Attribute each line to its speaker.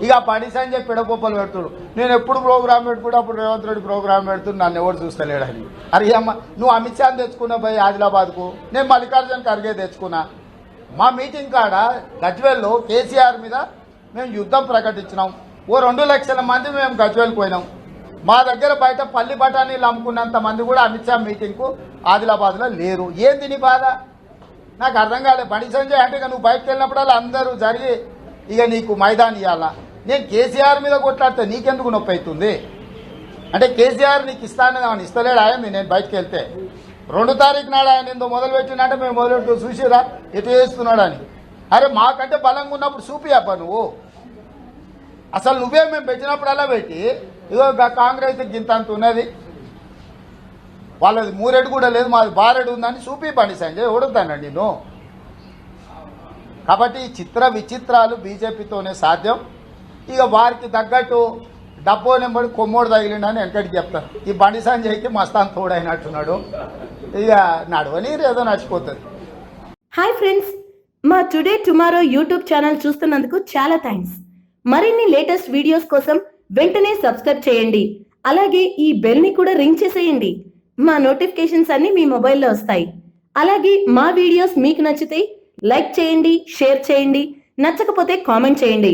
Speaker 1: ఇక పని సంజయ్ పిడపొప్పలు పెడుతుడు. నేను ఎప్పుడు ప్రోగ్రామ్ పెట్టుకుంటే అప్పుడు రేవంత్ రెడ్డి ప్రోగ్రామ్ పెడుతుడు, నన్ను ఎవరు చూస్తలేడని. అరే అమ్మ, నువ్వు అమిత్ షాని తెచ్చుకున్నా పోయి ఆదిలాబాద్కు, నేను మల్లికార్జున ఖర్గే తెచ్చుకున్నా. మా మీటింగ్ కాడ గజ్వేల్లో కేసీఆర్ మీద మేము యుద్ధం ప్రకటించినాం. ఓ 2 లక్షల మంది మేము గజ్వేల్కి పోయినాం. మా దగ్గర బయట పల్లి బఠానీలు అమ్ముకున్నంత మంది కూడా అమిత్ షా మీటింగ్కు ఆదిలాబాద్లో లేరు. ఏంది నీ బాధ? నాకు అర్థం కాలేదు. బండి సంజయ్ అంటే ఇక నువ్వు బయటకు వెళ్ళినప్పుడల్లా అందరూ జరిగి ఇక నీకు మైదాన్ ఇవ్వాలా? నేను కేసీఆర్ మీద కొట్లాడితే నీకెందుకు నొప్పి అవుతుంది? అంటే కేసీఆర్ నీకు ఇస్తానని ఆయన ఇస్తలేడు. అయింది నేను బయటకు వెళ్తే 2 తారీఖు నాడు ఆయన ఏందో మొదలుపెట్టినంటే మేము మొదలుపెట్టు చూసిరా ఎటు చేస్తున్నాడు అని. అరే మాకంటే బలంగా ఉన్నప్పుడు చూపియప్ప నువ్వు. అసలు నువ్వే మేము పెట్టినప్పుడల్లా పెట్టి ఇగో కాంగ్రెస్ గింతంత ఉన్నది, వాళ్ళది మూరెడు కూడా లేదు, మాది బారెడు ఉందని చూపి బండి సంజయ్ ఓడుతానండి నేను. కాబట్టి చిత్ర విచిత్రాలు బీజేపీతోనే సాధ్యం. ఇక వారికి తగ్గట్టు డబ్బో నెంబడి కొమ్మోడు తగిలిండని వెనకటికి చెప్తారు. ఈ బండి సంజయ్కి మస్తాన్ తోడైనట్టున్నాడు. ఇక నడవని ఏదో నడిచిపోతుంది.
Speaker 2: హాయ్ ఫ్రెండ్స్, మా టుడే టుమారో యూట్యూబ్ ఛానల్ చూస్తున్నందుకు చాలా థ్యాంక్స్. మరిన్ని లేటెస్ట్ వీడియోస్ కోసం వెంటనే సబ్స్క్రైబ్ చేయండి. అలాగే ఈ బెల్ ని కూడా రింగ్ చేసేయండి. మా నోటిఫికేషన్స్ అన్ని మీ మొబైల్లో వస్తాయి. అలాగే మా వీడియోస్ మీకు నచ్చితే లైక్ చేయండి, షేర్ చేయండి, నచ్చకపోతే కామెంట్ చేయండి.